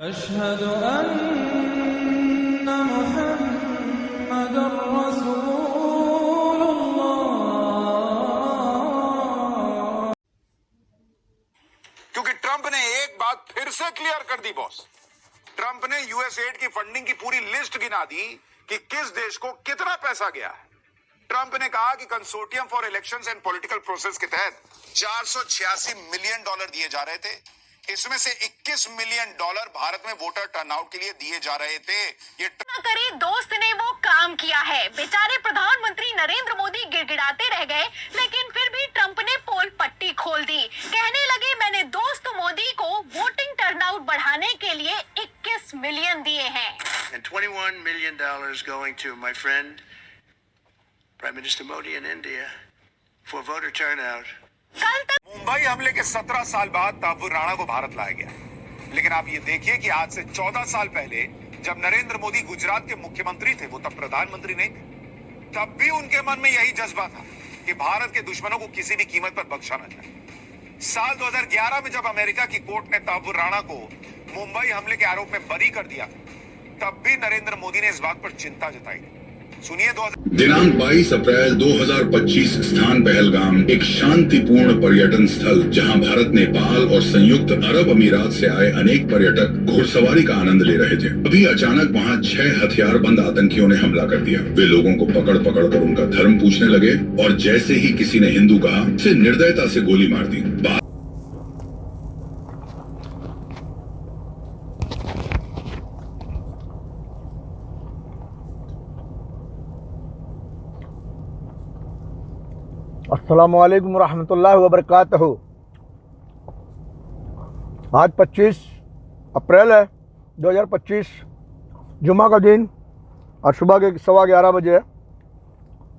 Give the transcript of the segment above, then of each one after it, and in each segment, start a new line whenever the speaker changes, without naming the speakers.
अशहदु अन्ना मुहम्मदुर रसूलुल्लाह।
क्योंकि ट्रंप ने एक बात फिर से क्लियर कर दी बॉस। ट्रंप ने यूएसएड की फंडिंग की पूरी लिस्ट गिना दी कि किस देश को कितना पैसा गया है। ट्रंप ने कहा कि consortium for elections and political process के तहत 486 मिलियन डॉलर दिए जा रहे थे। इसमें से 21 मिलियन डॉलर भारत में वोटर टर्नआउट के लिए दिए जा रहे थे। ये
करे दोस्त ने वो काम किया है। बेचारे प्रधानमंत्री नरेंद्र मोदी गिड़गिड़ाते रह गए, लेकिन फिर भी ट्रंप ने पोल पट्टी खोल दी। कहने लगे मैंने दोस्त मोदी को वोटिंग टर्नआउट बढ़ाने के लिए 21 मिलियन दिए हैं।
And $21 million going to my friend Prime Minister Modi in India for voter turnout.
कल तक
मुंबई हमले के 17 साल बाद तहव्वुर राणा को भारत लाया गया। लेकिन आप ये देखिए कि आज से 14 साल पहले जब नरेंद्र मोदी गुजरात के मुख्यमंत्री थे, वो तब प्रधानमंत्री नहीं थे, तब भी उनके मन में यही जज्बा था कि भारत के दुश्मनों को किसी भी कीमत पर बख्शा न जाए। साल 2011 में जब अमेरिका की कोर्ट ने तहव्वुर राणा को मुंबई हमले के आरोप में बरी कर दिया, तब भी नरेंद्र मोदी ने इस बात पर चिंता जताई। सुनिए
दिनांक 22 अप्रैल 2025 स्थान पहलगाम, एक शांतिपूर्ण पर्यटन स्थल जहां भारत, नेपाल और संयुक्त अरब अमीरात से आए अनेक पर्यटक घुड़सवारी का आनंद ले रहे थे। अभी अचानक वहां 6 हथियारबंद आतंकियों ने हमला कर दिया। वे लोगों को पकड़ पकड़ कर उनका धर्म पूछने लगे और जैसे ही किसी ने हिंदू कहा, उसे निर्दयता से गोली मार दी।
अस्सलामुअलैकुम रहमतुल्लाहि व बरकातहू। आज 25 अप्रैल है 2025, जुमा का दिन और सुबह के 11:15 बजे है।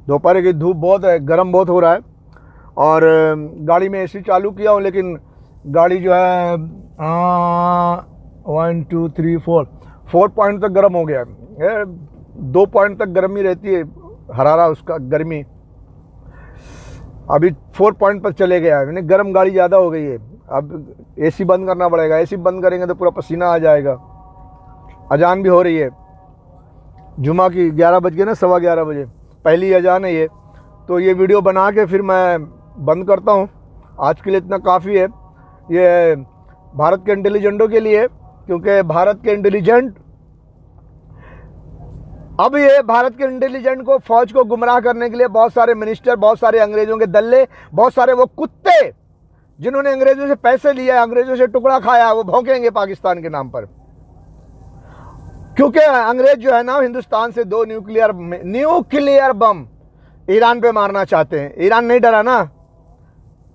दोपहर की धूप बहुत है, गर्म बहुत हो रहा है और गाड़ी में एसी चालू किया हूँ, लेकिन गाड़ी जो है 1 2 3 4 पॉइंट तक गर्म हो गया है। 2 पॉइंट तक गर्मी रहती है, हरारा उसका गर्मी अभी 4 पॉइंट पर चले गया है। यानी गर्म गाड़ी ज़्यादा हो गई है। अब एसी बंद करना पड़ेगा। एसी बंद करेंगे तो पूरा पसीना आ जाएगा। अजान भी हो रही है जुमा की, 11 बज गए ना, 11:15 बजे पहली अजान है ये। तो ये वीडियो बना के फिर मैं बंद करता हूँ। आज के लिए इतना काफ़ी है। ये भारत के इंटेलिजेंटों के लिए, क्योंकि भारत के इंटेलिजेंट, अब ये भारत के इंटेलिजेंट को, फौज को गुमराह करने के लिए बहुत सारे मिनिस्टर, बहुत सारे अंग्रेजों के दल्ले, बहुत सारे वो कुत्ते जिन्होंने अंग्रेजों से पैसे लिया, अंग्रेजों से टुकड़ा खाया, वो भौंकेंगे पाकिस्तान के नाम पर। क्योंकि अंग्रेज जो है ना, हिंदुस्तान से 2 न्यूक्लियर बम ईरान पे मारना चाहते हैं। ईरान नहीं डरा ना।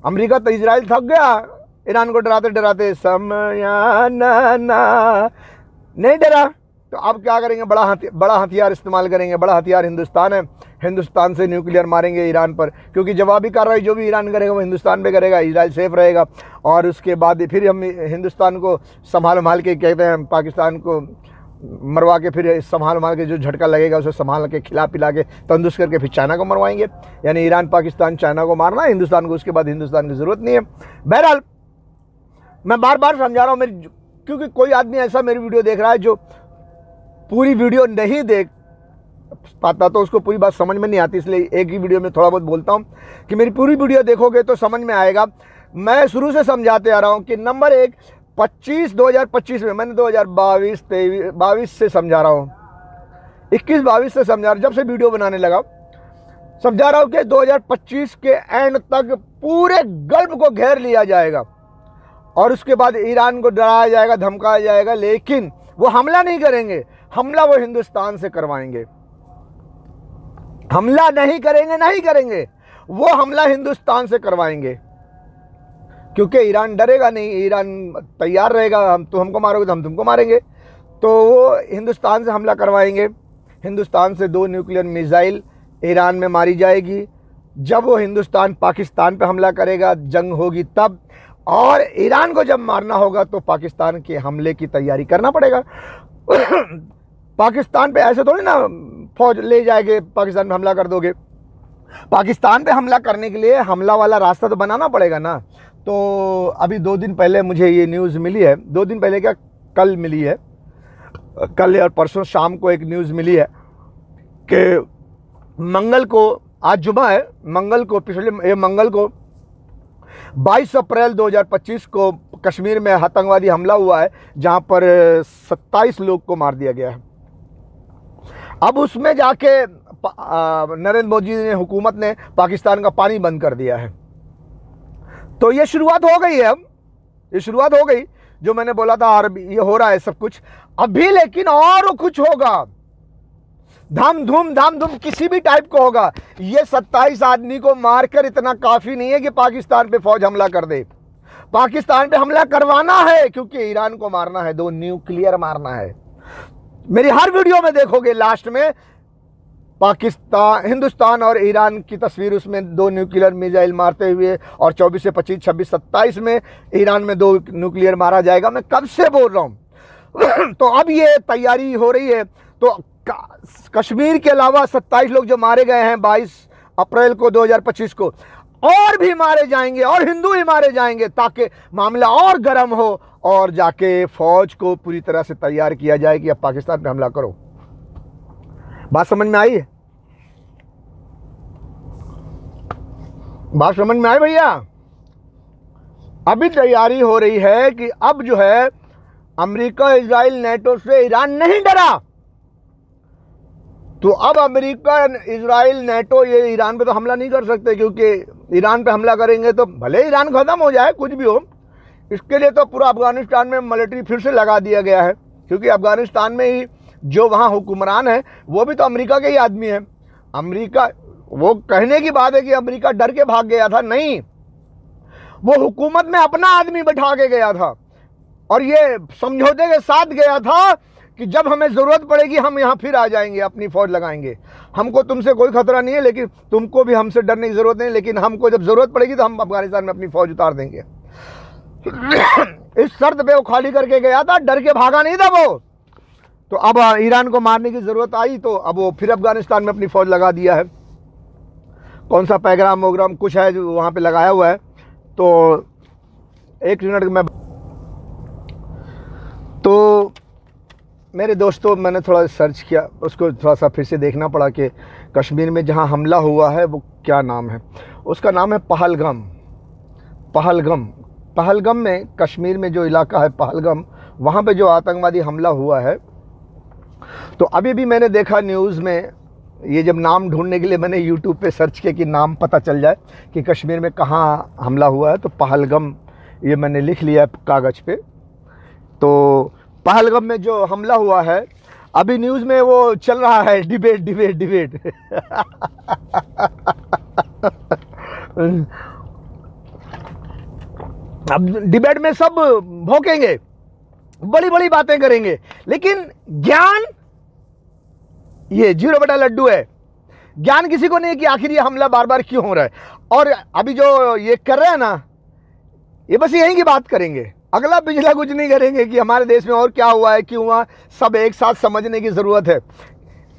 अमेरिका तो इजराइल थक गया ईरान को डराते डराते, नहीं डरा। तो अब क्या करेंगे, बड़ा हथियार इस्तेमाल करेंगे। बड़ा हथियार हिंदुस्तान है। हिंदुस्तान से न्यूक्लियर मारेंगे ईरान पर, क्योंकि जवाबी कार्रवाई जो भी ईरान करेगा वो हिंदुस्तान पे करेगा। इजराइल सेफ रहेगा। और उसके बाद फिर हम हिंदुस्तान को संभाल के, कहते हैं पाकिस्तान को मरवा के, फिर संभाल के जो झटका लगेगा उसे संभाल के, खिला पिला के, तंदुरुस्त करके फिर चाइना को मरवाएंगे। यानी ईरान, पाकिस्तान, चाइना को मारना है हिंदुस्तान को। उसके बाद हिंदुस्तान की ज़रूरत नहीं है। बहरहाल मैं बार बार समझा रहा हूँ क्योंकि कोई आदमी ऐसा मेरी वीडियो देख रहा है जो पूरी वीडियो नहीं देख पाता, तो उसको पूरी बात समझ में नहीं आती। इसलिए एक ही वीडियो में थोड़ा बहुत बोलता हूँ कि मेरी पूरी वीडियो देखोगे तो समझ में आएगा। मैं शुरू से समझाते आ रहा हूँ कि नंबर 1, 2025 में, मैंने 2022 से समझा रहा हूँ, 21-22 से समझा रहा हूँ, जब से वीडियो बनाने लगा समझा रहा हूँ कि 2025 के एंड तक पूरे गल्फ को घेर लिया जाएगा और उसके बाद ईरान को डराया जाएगा, धमकाया जाएगा, लेकिन वो हमला नहीं करेंगे। हमला वो हिंदुस्तान से करवाएंगे। हमला नहीं करेंगे, वो हमला हिंदुस्तान से करवाएंगे। क्योंकि ईरान डरेगा नहीं, ईरान तैयार रहेगा। हम तो हमको मारोगे तो हम तुमको मारेंगे। तो वो हिंदुस्तान से हमला करवाएंगे। हिंदुस्तान से 2 न्यूक्लियर मिसाइल ईरान में मारी जाएगी। जब वो हिंदुस्तान पाकिस्तान पे हमला करेगा, जंग होगी तब। और ईरान को जब मारना होगा तो पाकिस्तान के हमले की तैयारी करना पड़ेगा। पाकिस्तान पे ऐसे थोड़ी ना फौज ले जाएंगे, पाकिस्तान पे हमला कर दोगे। पाकिस्तान पे हमला करने के लिए हमला वाला रास्ता तो बनाना पड़ेगा ना। तो अभी 2 दिन पहले मुझे ये न्यूज़ मिली है, 2 दिन पहले क्या, कल मिली है, कल और परसों शाम को एक न्यूज़ मिली है कि मंगल को, आज जुमा है, मंगल को, पिछले मंगल को 22 अप्रैल 2025 को कश्मीर में आतंकवादी हमला हुआ है जहां पर 27 लोग को मार दिया गया है। अब उसमें जाके नरेंद्र मोदी ने, हुकूमत ने पाकिस्तान का पानी बंद कर दिया है। तो ये शुरुआत हो गई है, अब ये शुरुआत हो गई, जो मैंने बोला था, और ये हो रहा है सब कुछ अभी, लेकिन और कुछ होगा, धाम धूम किसी भी टाइप को होगा। ये 27 आदमी को मारकर इतना काफी नहीं है कि पाकिस्तान पे फौज हमला कर दे। पाकिस्तान पे हमला करवाना है क्योंकि ईरान को मारना है, 2 न्यूक्लियर मारना है। मेरी हर वीडियो में देखोगे लास्ट में पाकिस्तान, हिंदुस्तान और ईरान की तस्वीर, उसमें 2 न्यूक्लियर मिसाइल मारते हुए, और 24 से 25, 26, 27 में ईरान में 2 न्यूक्लियर मारा जाएगा। मैं कब से बोल रहा हूं। तो अब ये तैयारी हो रही है। तो कश्मीर के अलावा 27 लोग जो मारे गए हैं 22 अप्रैल को 2025 को, और भी मारे जाएंगे, और हिंदू ही मारे जाएंगे, ताकि मामला और गर्म हो और जाके फौज को पूरी तरह से तैयार किया जाए कि अब पाकिस्तान पे हमला करो। बात समझ में आई है? बात समझ में आई भैया? अभी तैयारी हो रही है कि अब जो है अमेरिका, इजराइल, नेटो से ईरान नहीं डरा, तो अब अमेरिका, इजराइल, नेटो ये ईरान पे तो हमला नहीं कर सकते, क्योंकि ईरान पे हमला करेंगे तो भले ईरान खत्म हो जाए, कुछ भी हो, इसके लिए तो पूरा अफगानिस्तान में मिलिट्री फिर से लगा दिया गया है, क्योंकि अफगानिस्तान में ही जो वहाँ हुक्मरान है वो भी तो अमेरिका के ही आदमी है। अमेरिका, वो कहने की बात है कि अमेरिका डर के भाग गया था, नहीं, वो हुकूमत में अपना आदमी बैठा के गया था और ये समझौते के साथ गया था कि जब हमें ज़रूरत पड़ेगी हम यहाँ फिर आ जाएंगे, अपनी फ़ौज लगाएंगे, हमको तुमसे कोई खतरा नहीं है, लेकिन तुमको भी हमसे डरने की ज़रूरत नहीं, लेकिन हमको जब ज़रूरत पड़ेगी तो हम अफगानिस्तान में अपनी फ़ौज उतार देंगे। इस शर्त पे वो खाली करके गया था, डर के भागा नहीं था वो। तो अब ईरान को मारने की ज़रूरत आई तो अब वो फिर अफगानिस्तान में अपनी फ़ौज लगा दिया है। कौन सा पैगाम वोग्राम कुछ है जो वहाँ पे लगाया हुआ है, तो 1 मिनट में। तो मेरे दोस्तों, मैंने थोड़ा सर्च किया, उसको थोड़ा सा फिर से देखना पड़ा कि कश्मीर में जहाँ हमला हुआ है वो क्या नाम है। उसका नाम है पहलगाम। पहलगाम में, कश्मीर में जो इलाका है पहलगाम, वहाँ पे जो आतंकवादी हमला हुआ है। तो अभी भी मैंने देखा न्यूज़ में, ये जब नाम ढूंढने के लिए मैंने यूट्यूब पे सर्च किया कि नाम पता चल जाए कि कश्मीर में कहाँ हमला हुआ है, तो पहलगाम ये मैंने लिख लिया कागज़ पे। तो पहलगाम में जो हमला हुआ है, अभी न्यूज़ में वो चल रहा है, डिबेट। अब डिबेट में सब भौंकेंगे, बड़ी बड़ी बातें करेंगे, लेकिन ज्ञान ये 0 बटा लड्डू है। ज्ञान किसी को नहीं कि आखिर ये हमला बार बार क्यों हो रहा है। और अभी जो ये कर रहे हैं ना, ये बस यहीं की बात करेंगे, अगला पिछला कुछ नहीं करेंगे कि हमारे देश में और क्या हुआ है, क्यों हुआ, सब एक साथ समझने की ज़रूरत है।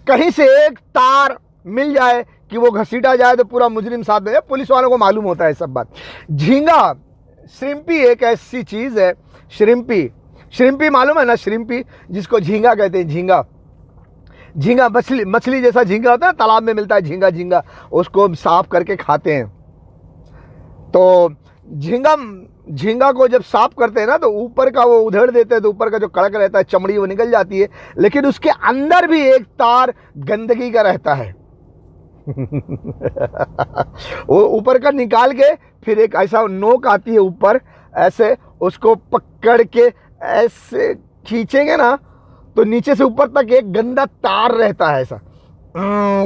कहीं से एक तार मिल जाए कि वो घसीटा जाए तो पूरा मुजरिम साथ में, पुलिस वालों को मालूम होता है सब बात। झींगा, श्रिम्पी एक ऐसी चीज़ है, श्रिम्पी मालूम है ना, श्रिम्पी जिसको झींगा कहते हैं। झींगा मछली जैसा झींगा होता है, तालाब में मिलता है झींगा, उसको साफ करके खाते हैं। तो झींगा को जब साफ करते हैं ना, तो ऊपर का वो उधेड़ देते हैं, तो ऊपर का जो कड़क रहता है, चमड़ी वो निकल जाती है, लेकिन उसके अंदर भी एक तार गंदगी का रहता है। वो ऊपर का निकाल के फिर एक ऐसा नोक आती है ऊपर, ऐसे उसको पकड़ के ऐसे खींचेंगे ना, तो नीचे से ऊपर तक एक गंदा तार रहता है, ऐसा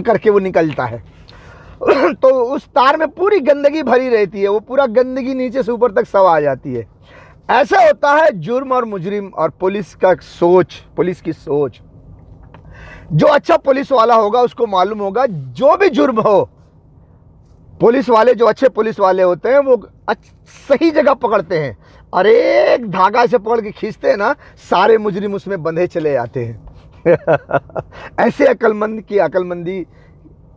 करके वो निकलता है। तो उस तार में पूरी गंदगी भरी रहती है, वो पूरा गंदगी नीचे से ऊपर तक सब आ जाती है। ऐसा होता है जुर्म और मुजरिम और पुलिस की सोच। जो अच्छा पुलिस वाला होगा उसको मालूम होगा, जो भी जुर्म हो, पुलिस वाले जो अच्छे पुलिस वाले होते हैं वो सही जगह पकड़ते हैं, और एक धागा से पकड़ के खींचते हैं ना, सारे मुजरिम उसमें बंधे चले जाते हैं। ऐसे अक्लमंद की अक्लमंदी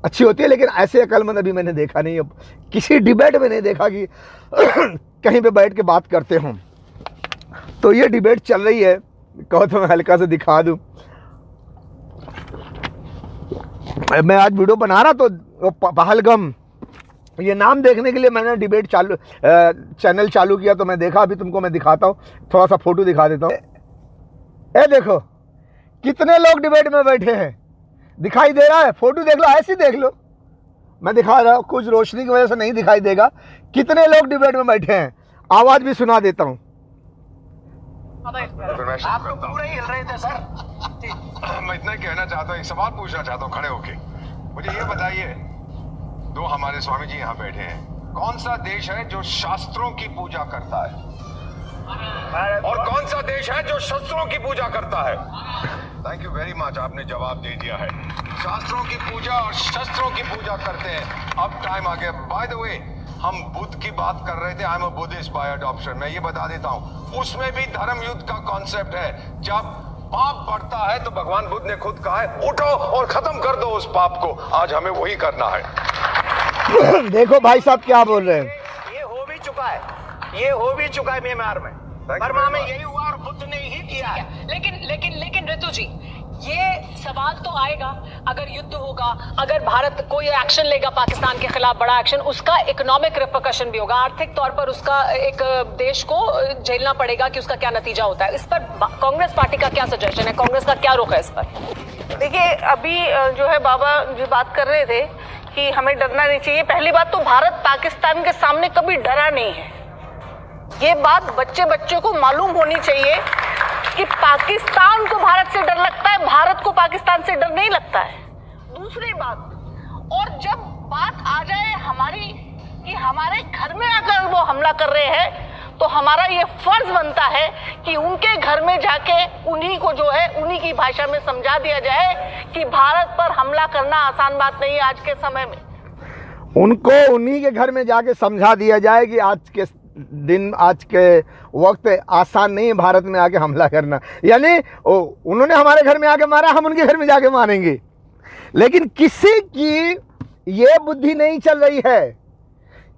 अच्छी होती है, लेकिन ऐसे अक्लमंद अभी मैंने देखा नहीं, अब किसी डिबेट में नहीं देखा कि कहीं पे बैठ के बात करते हों। तो ये डिबेट चल रही है, कहो तो मैं हल्का से दिखा दूं। मैं आज वीडियो बना रहा तो पहलगाम ये नाम देखने के लिए मैंने डिबेट चैनल चालू किया, तो मैं देखा, अभी तुमको मैं दिखाता हूँ, थोड़ा सा फोटो दिखा देता हूँ। ए देखो कितने लोग डिबेट में बैठे हैं, दिखाई दे रहा है? फोटो देख लो, ऐसे देख लो, मैं दिखा रहा हूँ, कुछ रोशनी की वजह से नहीं दिखाई देगा। कितने लोग डिबेट में बैठे हैं, आवाज भी सुना देता हूँ।
आप तो पूरे हिल रहे थे सर।
मैं इतना ही कहना चाहता हूँ, एक सवाल पूछना चाहता हूँ खड़े होके। मुझे ये बताइए, दो हमारे स्वामी जी यहाँ बैठे हैं, कौन सा देश है जो शास्त्रों की पूजा करता है और कौन सा देश है जो शस्त्रों की पूजा करता है? थैंक यू वेरी मच, आपने जवाब दे दिया है। शास्त्रों की पूजा और शस्त्रों की पूजा करते हैं। अब टाइम आ गया। बाय द वे, हम बुद्ध की बात कर रहे थे। I am a Buddhist by adoption. मैं ये बता देता हूँ, उसमें भी धर्म युद्ध का कॉन्सेप्ट है। जब पाप बढ़ता है तो भगवान बुद्ध ने खुद कहा है, उठो और खत्म कर दो उस पाप को। आज हमें वही करना है।
देखो भाई साहब क्या बोल रहे हैं।
ये हो भी चुका है, ये हो भी चुका है म्यांमार में, बर्मा में यही हुआ और बुद्ध ने ही किया है।
लेकिन ऋतु जी, ये सवाल तो आएगा, अगर युद्ध होगा, अगर भारत कोई एक्शन लेगा पाकिस्तान के खिलाफ, बड़ा एक्शन, उसका इकोनॉमिक रिपरकशन भी होगा, आर्थिक तौर पर उसका एक देश को झेलना पड़ेगा कि उसका क्या नतीजा होता है। इस पर कांग्रेस पार्टी का क्या सजेशन है, कांग्रेस का क्या रुख है इस पर?
देखिए, अभी जो है बाबा जो बात कर रहे थे कि हमें डरना नहीं चाहिए। पहली बात तो भारत पाकिस्तान के सामने कभी डरा नहीं है, ये बात बच्चों को मालूम होनी चाहिए कि पाकिस्तान को भारत से डर लगता है, भारत को पाकिस्तान से डर नहीं लगता है। दूसरी बात, और जब बात आ जाए हमारी कि हमारे घर में अगर वो हमला कर रहे हैं, तो हमारा ये फर्ज बनता है कि उनके घर में जाके उन्हीं को जो है उन्हीं की भाषा में समझा दिया जाए कि भारत पर हमला करना आसान बात नहीं है आज के समय में।
उनको उन्हीं के घर में जाके समझा दिया जाए कि आज के दिन, आज के वक्त आसान नहीं है भारत में आके हमला करना। यानी उन्होंने हमारे घर में आके मारा, हम उनके घर में जाके मारेंगे। लेकिन किसी की ये बुद्धि नहीं चल रही है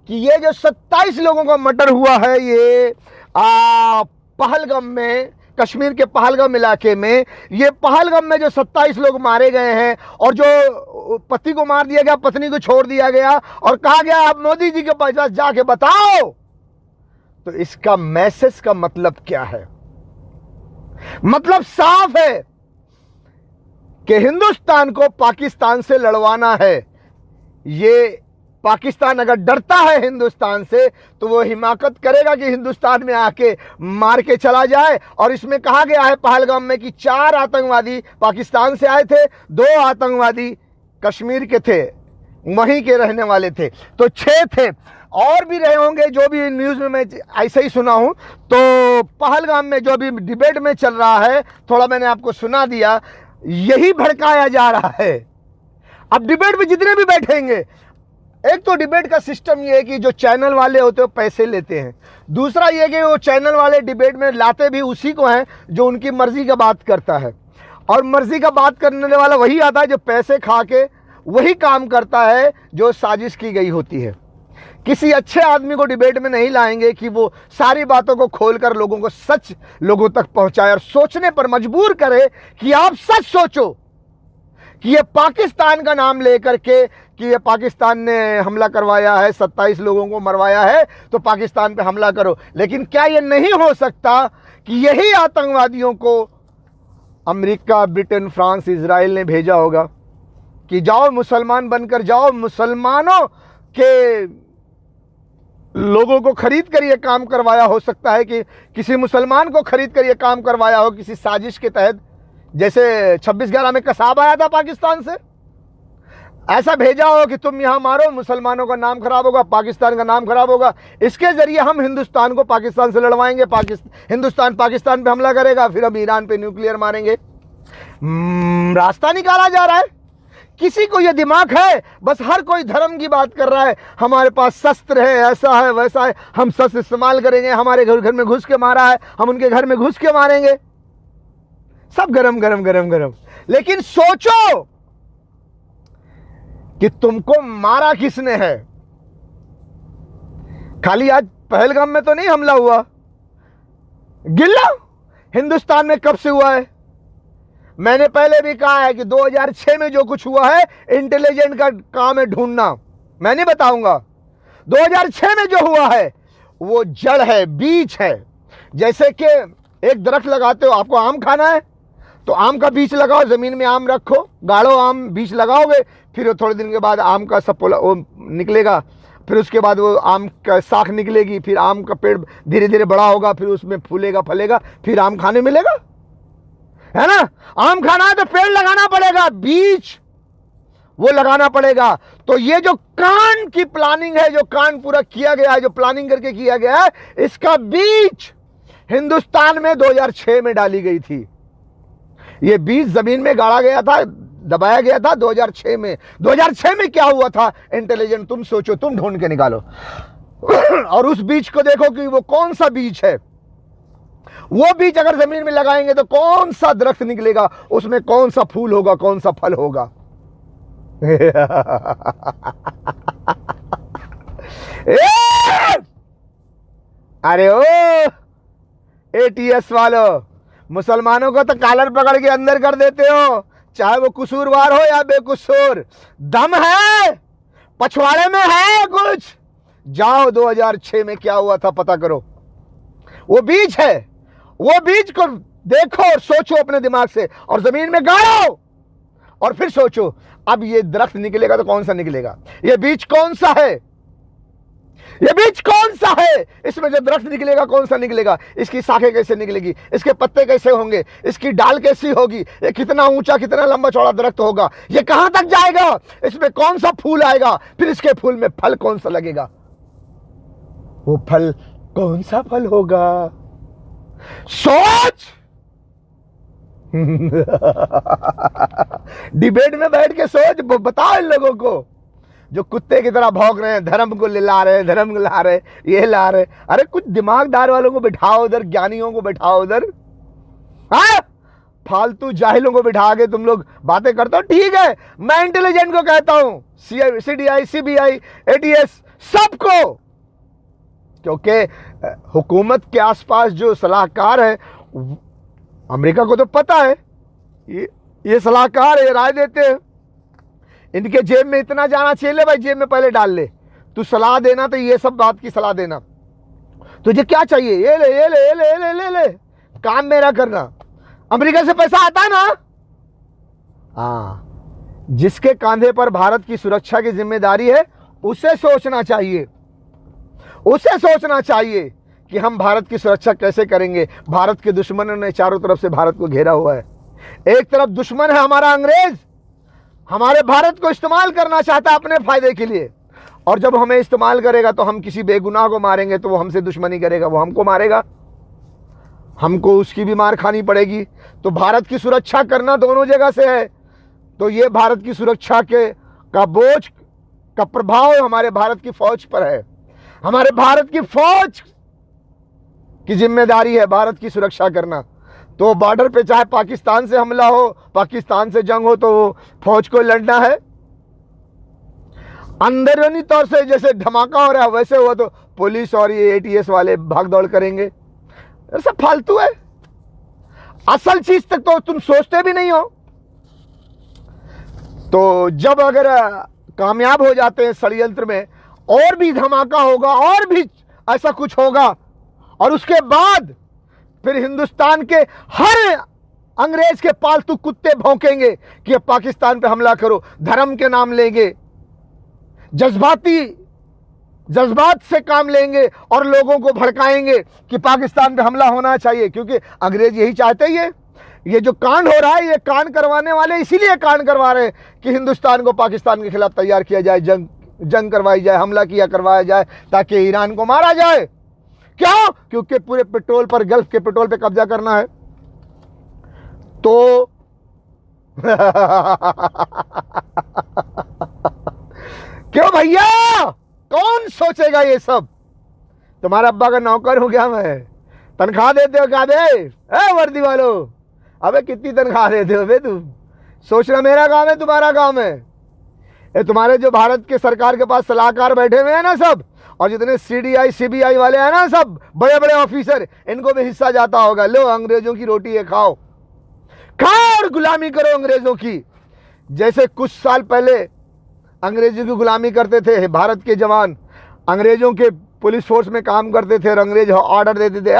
कि ये जो 27 लोगों का मर्डर हुआ है, ये पहलगाम में, कश्मीर के पहलगाम इलाके में, ये पहलगाम में जो 27 लोग मारे गए हैं और जो पति को मार दिया गया, पत्नी को छोड़ दिया गया और कहा गया आप मोदी जी के पास जाके बताओ, तो इसका मैसेज का मतलब क्या है? मतलब साफ है कि हिंदुस्तान को पाकिस्तान से लड़वाना है। ये पाकिस्तान अगर डरता है हिंदुस्तान से तो वो हिमाकत करेगा कि हिंदुस्तान में आके मार के चला जाए। और इसमें कहा गया है पहलगाम में कि 4 आतंकवादी पाकिस्तान से आए थे, 2 आतंकवादी कश्मीर के थे, वहीं के रहने वाले थे, तो 6 थे, और भी रहे होंगे। जो भी न्यूज़ में मैं ऐसे ही सुना हूं। तो पहलगाम में जो भी डिबेट में चल रहा है, थोड़ा मैंने आपको सुना दिया, यही भड़काया जा रहा है। अब डिबेट में जितने भी बैठेंगे, एक तो डिबेट का सिस्टम ये है कि जो चैनल वाले होते हैं वो पैसे लेते हैं। दूसरा ये कि वो चैनल वाले डिबेट में लाते भी उसी को हैं जो उनकी मर्जी का बात करता है, और मर्जी का बात करने वाला वही आता है जो पैसे खा के वही काम करता है जो साजिश की गई होती है। किसी अच्छे आदमी को डिबेट में नहीं लाएंगे कि वो सारी बातों को खोलकर लोगों को सच लोगों तक पहुंचाए और सोचने पर मजबूर करे कि आप सच सोचो कि ये पाकिस्तान का नाम लेकर के कि ये पाकिस्तान ने हमला करवाया है, 27 लोगों को मरवाया है, तो पाकिस्तान पे हमला करो। लेकिन क्या ये नहीं हो सकता कि यही आतंकवादियों को अमेरिका, ब्रिटेन, फ्रांस, इजराइल ने भेजा होगा कि जाओ मुसलमान बनकर जाओ, मुसलमानों के लोगों को खरीद कर ये काम करवाया। हो सकता है कि किसी मुसलमान को खरीद कर ये काम करवाया हो किसी साजिश के तहत, जैसे 26/11 में कसाब आया था पाकिस्तान से, ऐसा भेजा हो कि तुम यहाँ मारो, मुसलमानों का नाम खराब होगा, पाकिस्तान का नाम खराब होगा, इसके जरिए हम हिंदुस्तान को पाकिस्तान से लड़वाएंगे, हिंदुस्तान पाकिस्तान पे हमला करेगा, फिर हम ईरान पे न्यूक्लियर मारेंगे। रास्ता निकाला जा रहा है। किसी को ये दिमाग है, बस हर कोई धर्म की बात कर रहा है, हमारे पास शस्त्र है, ऐसा है वैसा है, हम शस्त्र इस्तेमाल करेंगे, हमारे घर में घुस के मारा है, हम उनके घर में घुस के मारेंगे। सब गरम गरम गरम गरम। लेकिन सोचो कि तुमको मारा किसने है। खाली आज पहलगाम में तो नहीं हमला हुआ, गिल्ला हिंदुस्तान में कब से हुआ है? मैंने पहले भी कहा है कि 2006 में जो कुछ हुआ है इंटेलिजेंट का काम है ढूंढना, मैं नहीं बताऊंगा। 2006 में जो हुआ है वो जड़ है, बीज है। जैसे कि एक दरख्त लगाते हो, आपको आम खाना है तो आम का बीज लगाओ, जमीन में आम रखो, गाढ़ो आम बीज लगाओगे, फिर थोड़े दिन के बाद आम का सब वो निकलेगा, फिर उसके बाद वो आम का शाख निकलेगी, फिर आम का पेड़ धीरे धीरे बड़ा होगा, फिर उसमें फूलेगा फलेगा, फिर आम खाने मिलेगा, है ना। आम खाना है तो पेड़ लगाना पड़ेगा, बीज वो लगाना पड़ेगा। तो ये जो कान की प्लानिंग है, जो कान पूरा किया गया है, जो प्लानिंग करके किया गया है, इसका बीज हिंदुस्तान में 2006 में डाली गई थी। ये बीज जमीन में गाड़ा गया था, दबाया गया था 2006 में। 2006 में क्या हुआ था इंटेलिजेंट, तुम सोचो, तुम ढूंढ के निकालो और उस बीज को देखो कि वो कौन सा बीज है। वो बीज अगर जमीन में लगाएंगे तो कौन सा दरख्त निकलेगा, उसमें कौन सा फूल होगा, कौन सा फल होगा। अरे ओ एटीएस वालों, मुसलमानों को तो कॉलर पकड़ के अंदर कर देते हो, चाहे वो कसूरवार हो या बेकसूर। दम है, पछवाड़े में है कुछ, जाओ 2006 में क्या हुआ था पता करो। वो बीज है, वो बीज को देखो और सोचो अपने दिमाग से, और जमीन में गाड़ो और फिर सोचो अब ये दरख्त निकलेगा तो कौन सा निकलेगा, ये बीज कौन सा है, ये बीज कौन सा है, इसमें जो दरख्त निकलेगा कौन सा निकलेगा, इसकी शाखें कैसे निकलेगी, इसके पत्ते कैसे होंगे, इसकी डाल कैसी होगी, ये कितना ऊंचा कितना लंबा चौड़ा दरख्त होगा, ये कहां तक जाएगा, इसमें कौन सा फूल आएगा, फिर इसके फूल में फल कौन सा लगेगा, वो फल कौन सा फल होगा। सोच डिबेट में बैठ के सोच, बताओ इन लोगों को जो कुत्ते की तरह भौंक रहे हैं, धर्म को ला रहे हैं, धर्म को ला रहे, ये ला रहे। अरे कुछ दिमागदार वालों को बिठाओ उधर, ज्ञानियों को बिठाओ उधर, हाँ? फालतू जाहिलों को बिठा के तुम लोग बातें करते हो। ठीक है, मैं इंटेलिजेंट को कहता हूं, CBI, CBI, ATS सबको, क्योंकि हुकूमत के आसपास जो सलाहकार है, अमेरिका को तो पता है ये सलाहकार है, ये राय देते हैं, इनके जेब में इतना जाना चाहिए, ले भाई जेब में पहले डाल ले, तू सलाह देना तो ये सब बात की सलाह देना, तुझे क्या चाहिए ये ले ये ले ये ले, ले, ले, ले, काम मेरा करना। अमेरिका से पैसा आता ना, हाँ, जिसके कांधे पर भारत की सुरक्षा की जिम्मेदारी है उसे सोचना चाहिए, उसे सोचना चाहिए कि हम भारत की सुरक्षा कैसे करेंगे। भारत के दुश्मनों ने चारों तरफ से भारत को घेरा हुआ है। एक तरफ दुश्मन है हमारा अंग्रेज, हमारे भारत को इस्तेमाल करना चाहता है अपने फायदे के लिए, और जब हमें इस्तेमाल करेगा तो हम किसी बेगुनाह को मारेंगे तो वो हमसे दुश्मनी करेगा, वो हमको मारेगा, हमको उसकी भी मार खानी पड़ेगी। तो भारत की सुरक्षा करना दोनों जगह से है। तो ये भारत की सुरक्षा का बोझ का प्रभाव हमारे भारत की फौज पर है। हमारे भारत की फौज की जिम्मेदारी है भारत की सुरक्षा करना। तो बॉर्डर पे चाहे पाकिस्तान से हमला हो, पाकिस्तान से जंग हो, तो सब को लड़ना है। अंदरूनी तौर से जैसे धमाका हो रहा है वैसे हुआ तो पुलिस और ये ATS वाले भाग दौड़ करेंगे। सब फालतू है, असल चीज तक तो तुम सोचते भी नहीं हो। तो जब अगर कामयाब हो जाते हैं षड्यंत्र में, और भी धमाका होगा, और भी ऐसा कुछ होगा, और उसके बाद फिर हिंदुस्तान के हर अंग्रेज के पालतू कुत्ते भौंकेंगे कि अब पाकिस्तान पे हमला करो, धर्म के नाम लेंगे, जज्बात से काम लेंगे और लोगों को भड़काएंगे कि पाकिस्तान पे हमला होना चाहिए, क्योंकि अंग्रेज यही चाहते ही है। ये जो कांड हो रहा है, ये कांड करवाने वाले इसीलिए कांड करवा रहे हैं कि हिंदुस्तान को पाकिस्तान के खिलाफ तैयार किया जाए, जंग करवाई जाए, हमला करवाया जाए, ताकि ईरान को मारा जाए। क्यों? क्योंकि पूरे पेट्रोल पर, गल्फ के पेट्रोल पे कब्जा करना है। तो क्यों भैया, कौन सोचेगा ये सब? तुम्हारा अब्बा का नौकर हूं क्या मैं? तनख्वाह देते हो क्या? दे वर्दी वालों, अबे कितनी तनख्वाह देते हो बे तुम? सोचना मेरा काम है, तुम्हारा काम है। ये तुम्हारे जो भारत के सरकार के पास सलाहकार बैठे हुए हैं ना सब, और जितने CDI CBI वाले हैं ना सब बड़े बड़े ऑफिसर, इनको भी हिस्सा जाता होगा। लो अंग्रेजों की रोटी है, खाओ खाओ और गुलामी करो अंग्रेजों की। जैसे कुछ साल पहले अंग्रेजों की गुलामी करते थे भारत के जवान, अंग्रेजों के पुलिस फोर्स में काम करते थे और अंग्रेज ऑर्डर देते थे,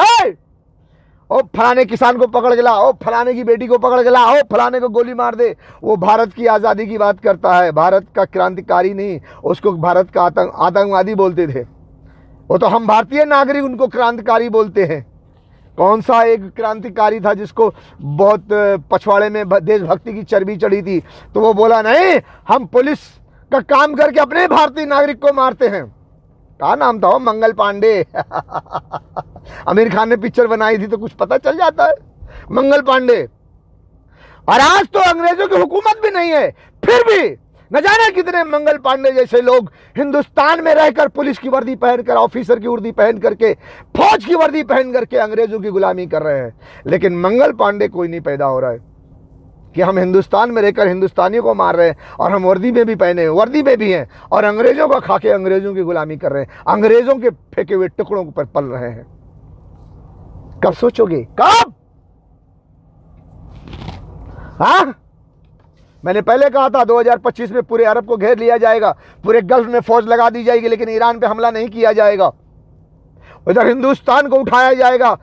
ओ फलाने किसान को पकड़ के ला, ओ फलाने की बेटी को पकड़ के ला, ओ फलाने को गोली मार दे। वो भारत की आज़ादी की बात करता है, भारत का क्रांतिकारी नहीं, उसको भारत का आतंकवादी बोलते थे। वो तो हम भारतीय नागरिक उनको क्रांतिकारी बोलते हैं। कौन सा एक क्रांतिकारी था जिसको बहुत पछवाड़े में देशभक्ति की चर्बी चढ़ी थी, तो वो बोला नहीं, हम पुलिस का काम करके अपने भारतीय नागरिक को मारते हैं। क्या नाम था वो? मंगल पांडे। आमिर खान ने पिक्चर बनाई थी तो कुछ पता चल जाता है, मंगल पांडे। और आज तो अंग्रेजों की हुकूमत भी नहीं है, फिर भी न जाने कितने मंगल पांडे जैसे लोग हिंदुस्तान में रहकर पुलिस की वर्दी पहनकर, ऑफिसर की वर्दी पहन करके, फौज की वर्दी पहन करके अंग्रेजों की गुलामी कर रहे हैं। लेकिन मंगल पांडे कोई नहीं पैदा हो रहा है कि हम हिंदुस्तान में रहकर हिंदुस्तानियों को मार रहे हैं और हम वर्दी में भी पहने, वर्दी में भी हैं और अंग्रेजों को खा के अंग्रेजों की गुलामी कर रहे हैं, अंग्रेजों के फेंके हुए टुकड़ों पर पल रहे हैं। कब सोचोगे? कब? हाँ, मैंने पहले कहा था 2025 में पूरे अरब को घेर लिया जाएगा, पूरे गल्फ में फौज लगा दी जाएगी, लेकिन ईरान पे हमला नहीं किया जाएगा। इधर हिंदुस्तान को उठाया जाएगा,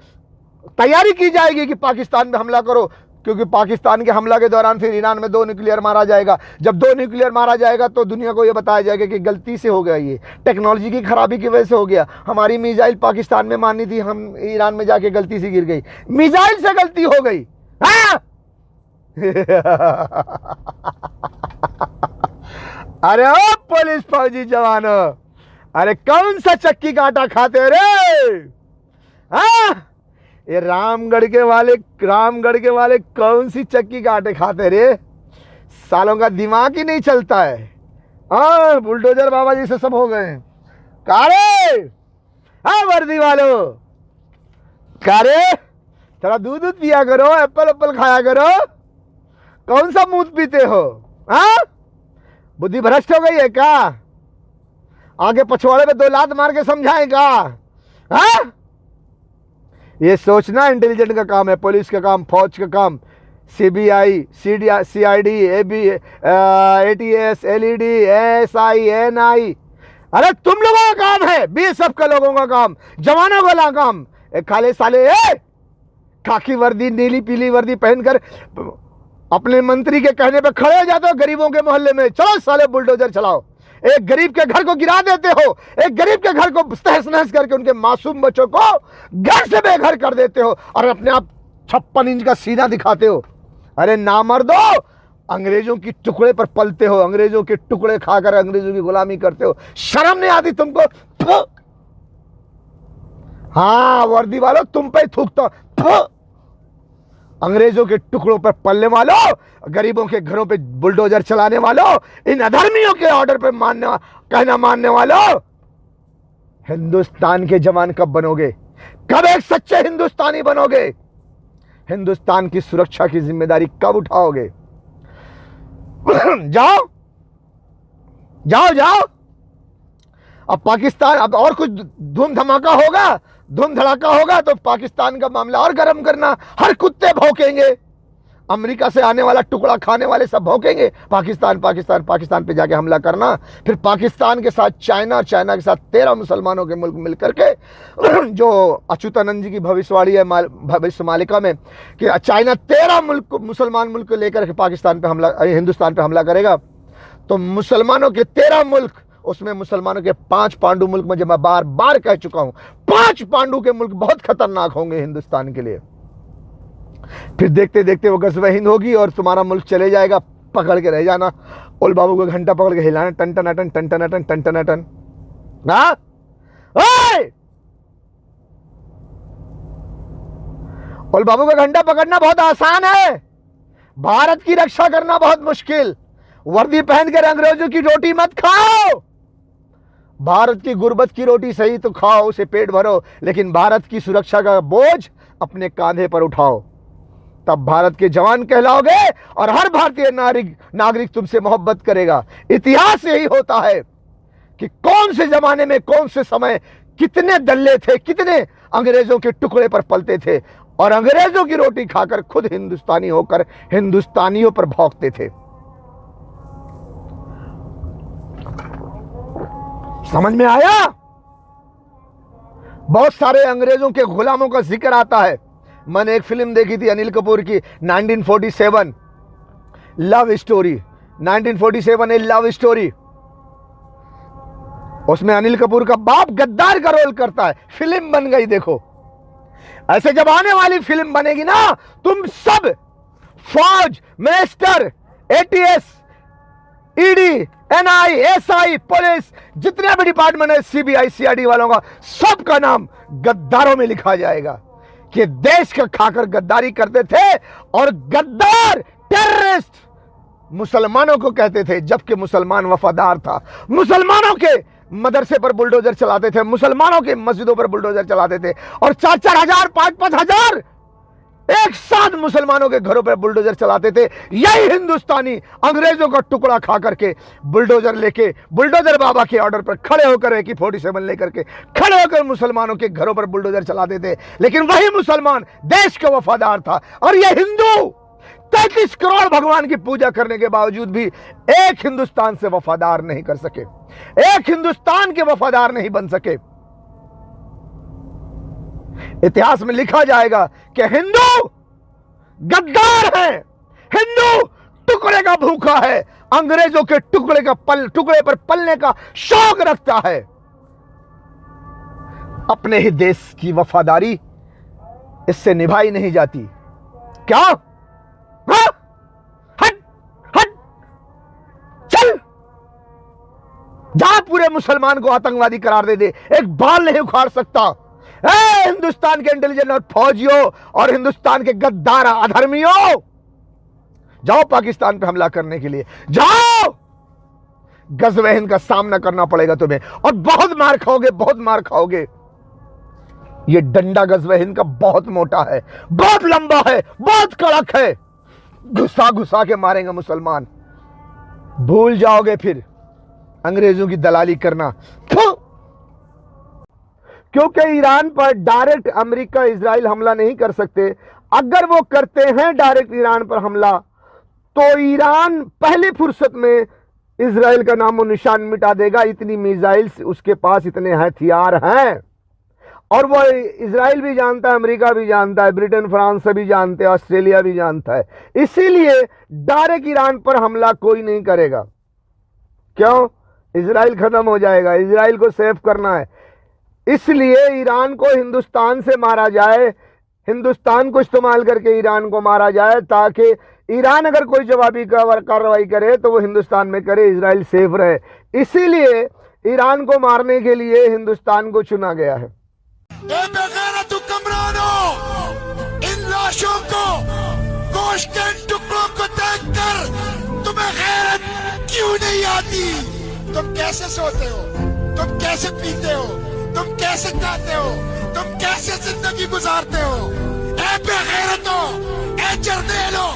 तैयारी की जाएगी कि पाकिस्तान में हमला करो, क्योंकि पाकिस्तान के हमला के दौरान फिर ईरान में 2 न्यूक्लियर मारा जाएगा। जब 2 न्यूक्लियर मारा जाएगा तो दुनिया को यह बताया जाएगा कि गलती से हो गया, ये टेक्नोलॉजी की खराबी की वजह से हो गया। हमारी मिसाइल पाकिस्तान में मारनी थी, हम ईरान में जाके गलती से गिर गई, मिसाइल से गलती हो गई। हाँ? अरे ओ पुलिस फौजी जवानों, अरे कौन सा चक्की का आटा खाते हो रे? हाँ? ये रामगढ़ के वाले कौन सी चक्की का आटे खाते रे? सालों का दिमाग ही नहीं चलता है। हाँ, बुलडोजर बाबा जी से सब हो गए हैं। कारे, हाँ वर्दी वालों, कारे थोड़ा दूध पिया करो, एप्पल खाया करो, कौन सा मूत पीते हो? हाँ, बुद्धि भ्रष्ट हो गई है क्या? आगे पछवाड़े पे 2 लात मार के समझाएगा? हाँ, ये सोचना इंटेलिजेंट का काम है, पुलिस का काम, फौज का काम, CBI CID ATS LED SI NI, अरे तुम लोगों का काम है, BSF का लोगों का काम, जवानों का काम। खाले साले खाकी वर्दी, नीली पीली वर्दी पहनकर अपने मंत्री के कहने पे खड़े हो जाते हो गरीबों के मोहल्ले में, चलो साले बुलडोजर चलाओ। एक गरीब के घर को गिरा देते हो, एक गरीब के घर को तहस नहस करके उनके मासूम बच्चों को घर से बेघर कर देते हो और अपने आप 56 इंच का सीना दिखाते हो। अरे नामर्दो, अंग्रेजों की टुकड़े पर पलते हो, अंग्रेजों के टुकड़े खाकर अंग्रेजों की गुलामी करते हो, शर्म नहीं आती तुमको? हाँ वर्दी वालों, तुम पे थूकता, अंग्रेजों के टुकड़ों पर पलने वालों, गरीबों के घरों पे बुलडोजर चलाने वालों, इन अधर्मियों के ऑर्डर पे कहना मानने वालों, हिंदुस्तान के जवान कब बनोगे? कब एक सच्चे हिंदुस्तानी बनोगे? हिंदुस्तान की सुरक्षा की जिम्मेदारी कब उठाओगे? जाओ जाओ जाओ। अब पाकिस्तान, अब और कुछ धूम धमाका होगा, धूम धड़ाका होगा तो पाकिस्तान का मामला और गर्म करना, हर कुत्ते भौंकेंगे, अमेरिका से आने वाला टुकड़ा खाने वाले सब भौंकेंगे, पाकिस्तान पाकिस्तान पाकिस्तान पे जाके हमला करना। फिर पाकिस्तान के साथ चाइना और चाइना के साथ 13 मुसलमानों के मुल्क मिलकर के, जो अच्युतानंद जी की भविष्यवाणी है भविष्य मालिका में कि चाइना 13 मुसलमान मुल्क को लेकर के पाकिस्तान पे हमला, हिंदुस्तान पे हमला करेगा, तो मुसलमानों के 13 मुल्क, उसमें मुसलमानों के 5 पांडु मुल्क, मुझे मैं बार बार कह चुका हूं, 5 पांडु के मुल्क बहुत खतरनाक होंगे हिंदुस्तान के लिए। फिर देखते देखते वो गज़वे हिंद होगी और तुम्हारा मुल्क चले जाएगा, पकड़ के रह जाना, ओल बाबू का घंटा पकड़ के हिलाना, टन टन टन टन टन टन टन टन टन। हाँ, ओल बाबू का घंटा पकड़ना बहुत आसान है, भारत की रक्षा करना बहुत मुश्किल। वर्दी पहनकर अंग्रेजों की रोटी मत खाओ, भारत की गुर्बत की रोटी सही तो खाओ, उसे पेट भरो, लेकिन भारत की सुरक्षा का बोझ अपने कांधे पर उठाओ, तब भारत के जवान कहलाओगे और हर भारतीय नागरिक तुमसे मोहब्बत करेगा। इतिहास यही होता है कि कौन से जमाने में कौन से समय कितने दल्ले थे, कितने अंग्रेजों के टुकड़े पर पलते थे और अंग्रेजों की रोटी खाकर खुद हिंदुस्तानी होकर हिंदुस्तानियों पर भौंकते थे। समझ में आया? बहुत सारे अंग्रेजों के गुलामों का जिक्र आता है। मैंने एक फिल्म देखी थी अनिल कपूर की 1947 लव स्टोरी। 1947 ए लव स्टोरी। उसमें अनिल कपूर का बाप गद्दार का रोल करता है। फिल्म बन गई। देखो, ऐसे जब आने वाली फिल्म बनेगी ना, तुम सब फौज, minister, ATS, ED, NI, SI, police, जितने भी डिपार्टमेंट है, सीबीआई, सीआईडी वालों का, सबका नाम गद्दारों में लिखा जाएगा कि देश का खाकर गद्दारी करते थे और गद्दार टेररिस्ट मुसलमानों को कहते थे, जबकि मुसलमान वफादार था। मुसलमानों के मदरसे पर बुलडोजर चलाते थे, मुसलमानों के मस्जिदों पर बुलडोजर चलाते थे और 4-4 हजार 5-5 हजार एक साथ मुसलमानों के घरों पर बुलडोजर चलाते थे। यही हिंदुस्तानी अंग्रेजों का टुकड़ा खा करके बुलडोजर लेके, बुलडोजर बाबा के ऑर्डर पर खड़े होकर AK-47 लेकर के खड़े होकर मुसलमानों के घरों पर बुलडोजर चलाते थे। लेकिन वही मुसलमान देश का वफादार था और यह हिंदू 33 करोड़ भगवान की पूजा करने के बावजूद भी एक हिंदुस्तान से वफादार नहीं कर सके, एक हिंदुस्तान के वफादार नहीं बन सके। इतिहास में लिखा जाएगा कि हिंदू गद्दार है, हिंदू टुकड़े का भूखा है, अंग्रेजों के टुकड़े पर पलने का शौक रखता है। अपने ही देश की वफादारी इससे निभाई नहीं जाती। क्या? हाँ? हट हट चल, जहां पूरे मुसलमान को आतंकवादी करार दे दे, एक बाल नहीं उखाड़ सकता। हिंदुस्तान के इंटेलिजेंस और फौजियों और हिंदुस्तान के गद्दार अधर्मियों, जाओ पाकिस्तान पे हमला करने के लिए, जाओ। गज़वे हिंद का सामना करना पड़ेगा तुम्हें और बहुत मार खाओगे, बहुत मार खाओगे। ये डंडा गज़वे हिंद का बहुत मोटा है, बहुत लंबा है, बहुत कड़क है। घुसा घुसा के मारेंगे मुसलमान। भूल जाओगे फिर अंग्रेजों की दलाली करना। क्योंकि ईरान पर डायरेक्ट अमेरिका, इजराइल हमला नहीं कर सकते। अगर वो करते हैं डायरेक्ट ईरान पर हमला, तो ईरान पहली फुर्सत में इजराइल का नामो निशान मिटा देगा। इतनी मिसाइल्स उसके पास, इतने हथियार हैं और वो इजराइल भी जानता है, अमेरिका भी जानता है, ब्रिटेन, फ्रांस सभी जानते हैं, ऑस्ट्रेलिया भी जानता है। इसीलिए डायरेक्ट ईरान पर हमला कोई नहीं करेगा। क्यों? इजराइल खत्म हो जाएगा, इजराइल को सेव करना है। इसलिए ईरान को हिंदुस्तान से मारा जाए, हिंदुस्तान को इस्तेमाल करके ईरान को मारा जाए, ताकि ईरान अगर कोई जवाबी कार्रवाई करे तो वो हिंदुस्तान में करे, इजराइल सेफ रहे। इसीलिए ईरान को मारने के लिए हिंदुस्तान को चुना गया है।
इन लाशों को, गोश्त के टुकड़ों को देखकर तुम्हें गैरत क्यों नहीं आती? तुम कैसे सोते हो? तुम कैसे पीते हो? तुम कैसे खाते हो? तुम कैसे जिंदगी गुजारते हो? ए बेगैरतो, ए जर्नेलो,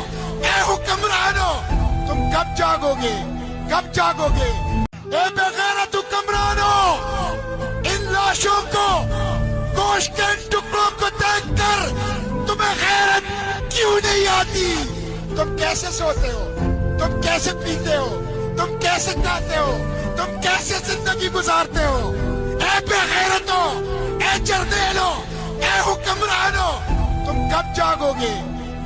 ए हुक्मरानो, तुम कब जागोगे? कब जागोगे? ए बेगैरत हुक्मरानो, इन लाशों को, गोश्त के टुकड़ों को देखकर तुम्हें गैरत क्यों नहीं आती? तुम कैसे सोते हो? तुम कैसे पीते हो? तुम कैसे खाते हो? तुम कैसे जिंदगी गुजारते हो? ए बेगैरतो, ए जर्नेलो, ए हुक्मरानो, तुम कब जागोगे?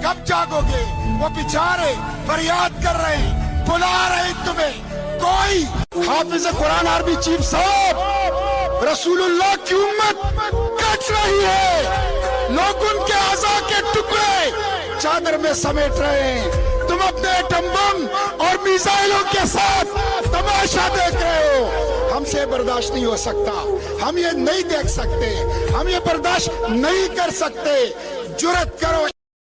कब जागोगे? वो बेचारे फरियाद कर रहे हैं, बुला रहे हैं तुम्हें। कोई हाफिज कुरान आर्मी चीफ साहब रसूलुल्लाह की उम्मत कट रही है, लोग उनके आज़ा के टुकड़े चादर में समेट रहे हैं। तुम अपने एटम बम और मिसाइलों के साथ तमाशा देख रहे हो। हमसे बर्दाश्त नहीं हो सकता, हम ये नहीं देख सकते, हम ये बर्दाश्त नहीं कर सकते। जुर्रत करो।